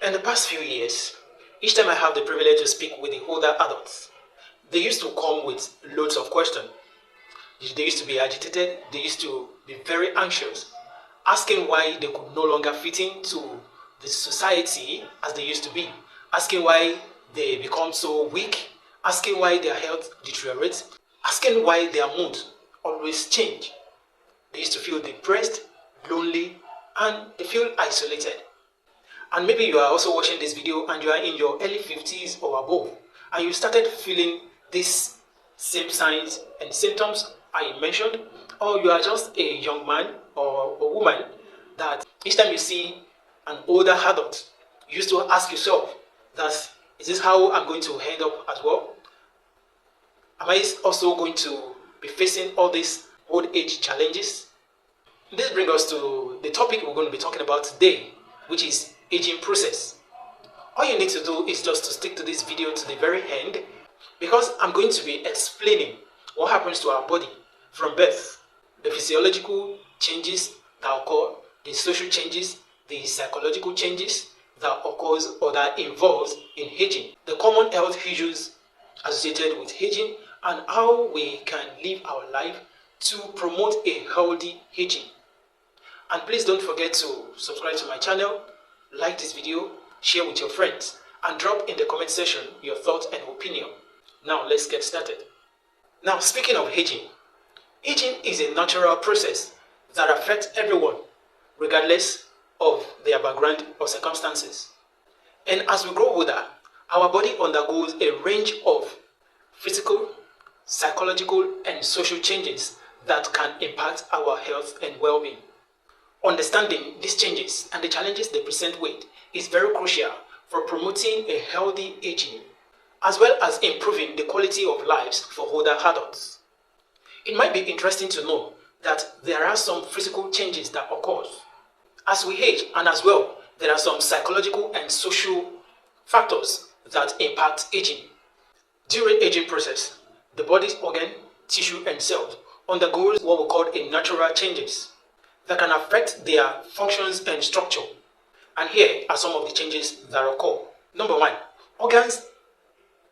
In the past few years, each time I have the privilege to speak with the older adults, they used to come with loads of questions. They used to be agitated, they used to be very anxious, asking why they could no longer fit into the society as they used to be, asking why they become so weak, asking why their health deteriorates, asking why their mood always change. They used to feel depressed, lonely, and they feel isolated. And maybe you are also watching this video and you are in your early 50s or above, and you started feeling these same signs and symptoms I mentioned, or you are just a young man or a woman that each time you see an older adult, you used to ask yourself that, is this how I'm going to end up as well? Am I also going to be facing all these old age challenges? This brings us to the topic we're going to be talking about today, which is aging process. All you need to do is just to stick to this video to the very end, because I'm going to be explaining what happens to our body from birth, the physiological changes that occur, the social changes, the psychological changes that occurs or that involves in aging, the common health issues associated with aging, and how we can live our life to promote a healthy aging. And please don't forget to subscribe to my channel, like this video, share with your friends, and drop in the comment section your thoughts and opinion. Now let's get started. Now, speaking of aging is a natural process that affects everyone regardless of their background or circumstances. And as we grow older, our body undergoes a range of physical, psychological, and social changes that can impact our health and well-being. Understanding these changes and the challenges they present with is very crucial for promoting a healthy aging, as well as improving the quality of lives for older adults. It might be interesting to know that there are some physical changes that occur as we age, and as well, there are some psychological and social factors that impact aging. During aging process, the body's organ, tissue, and cells undergoes what we call a natural changes that can affect their functions and structure. And here are some of the changes that occur. Number one, organs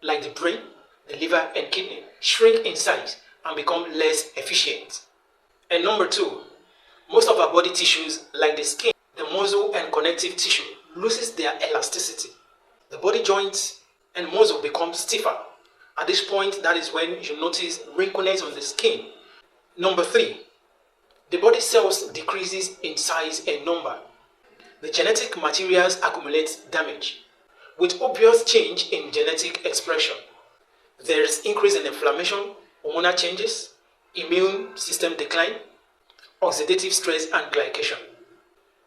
like the brain, the liver, and kidney shrink in size and become less efficient. And number two, most of our body tissues like the skin, the muscle, and connective tissue loses their elasticity. The body joints and muscle become stiffer. At this point, that is when you notice wrinkles on the skin. Number three, the body cells decreases in size and number. The genetic materials accumulate damage, with obvious change in genetic expression. There is increase in inflammation, hormonal changes, immune system decline, oxidative stress, and glycation.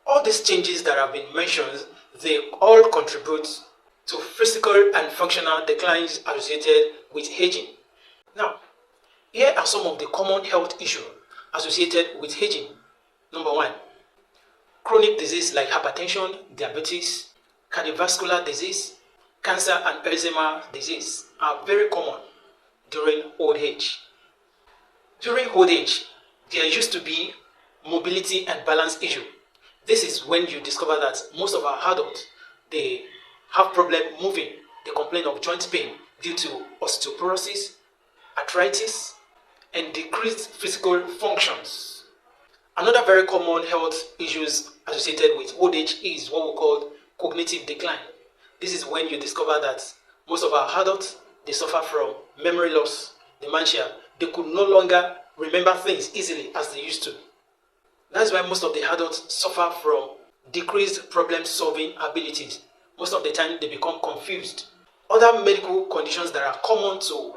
All these changes that have been mentioned, they all contribute to physical and functional declines associated with aging. Now, here are some of the common health issues associated with aging. Number one, chronic disease like hypertension, diabetes, cardiovascular disease, cancer, and Alzheimer's disease are very common during old age. During old age, there used to be mobility and balance issue. This is when you discover that most of our adults, they have problem moving. They complain of joint pain due to osteoporosis, arthritis, and decreased physical functions. Another very common health issues associated with old age is what we call cognitive decline. This is when you discover that most of our adults, they suffer from memory loss, dementia. They could no longer remember things easily as they used to. That's why most of the adults suffer from decreased problem-solving abilities. Most of the time, they become confused. Other medical conditions that are common to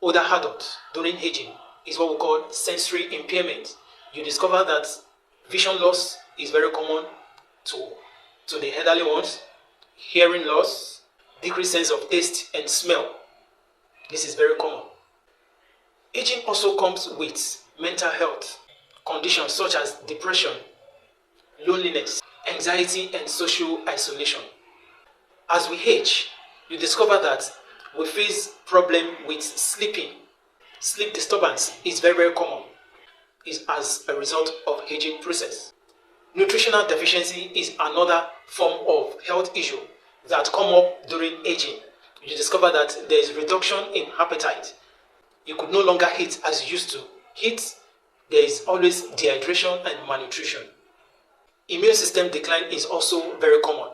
older adults during aging is what we call sensory impairment. You discover that vision loss is very common to the elderly ones, hearing loss, decreased sense of taste and smell. This is very common. Aging also comes with mental health conditions such as depression, loneliness, anxiety, and social isolation. As we age, you discover that we face problem with sleeping. Sleep disturbance is very common. It's as a result of aging process. Nutritional deficiency is another form of health issue that come up during aging. You discover that there is reduction in appetite. You could no longer eat as you used to eat. There is always dehydration and malnutrition. Immune system decline is also very common,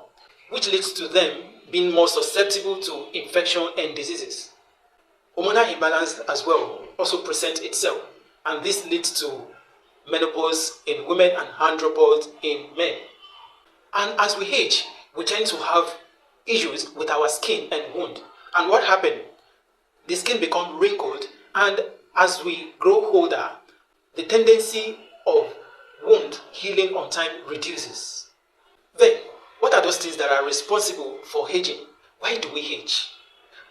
which leads to them being more susceptible to infection and diseases. Hormonal imbalance as well also presents itself, and this leads to menopause in women and andropause in men. And as we age, we tend to have issues with our skin and wound. And what happened? The skin becomes wrinkled, and as we grow older, the tendency of wound healing on time reduces. Then, what are those things that are responsible for aging? Why do we age?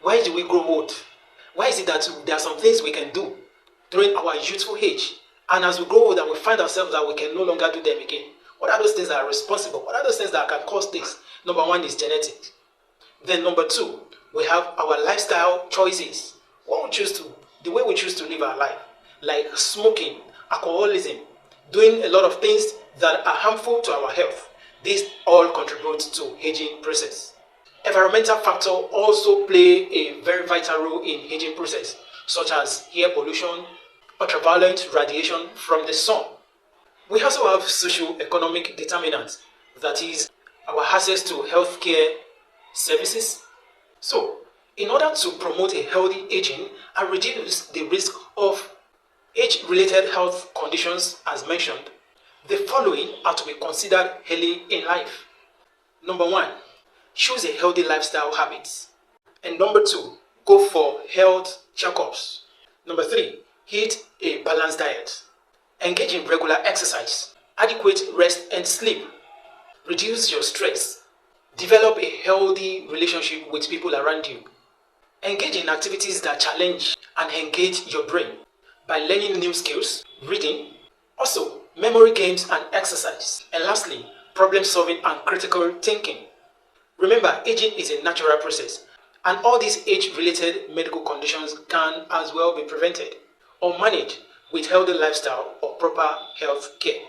Why do we grow old? Why is it that there are some things we can do during our youthful age, and as we grow older, we find ourselves that we can no longer do them again? What are those things that are responsible? What are those things that can cause this? Number one is genetic. Then number two, we have our lifestyle choices. The way we choose to live our life, like smoking, alcoholism, doing a lot of things that are harmful to our health. This all contributes to aging process. Environmental factors also play a very vital role in aging process, such as air pollution, ultraviolet radiation from the sun. We also have socio-economic determinants, that is, our access to healthcare services. So, in order to promote a healthy aging and reduce the risk of age-related health conditions as mentioned, the following are to be considered early in life. Number one, choose a healthy lifestyle habits. And number two, go for health checkups. Number three, eat a balanced diet. Engage in regular exercise, adequate rest and sleep. Reduce your stress. Develop a healthy relationship with people around you. Engage in activities that challenge and engage your brain by learning new skills, reading, also memory games and exercise. And lastly, problem solving and critical thinking. Remember, aging is a natural process, and all these age-related medical conditions can as well be prevented or managed with healthy lifestyle or proper health care.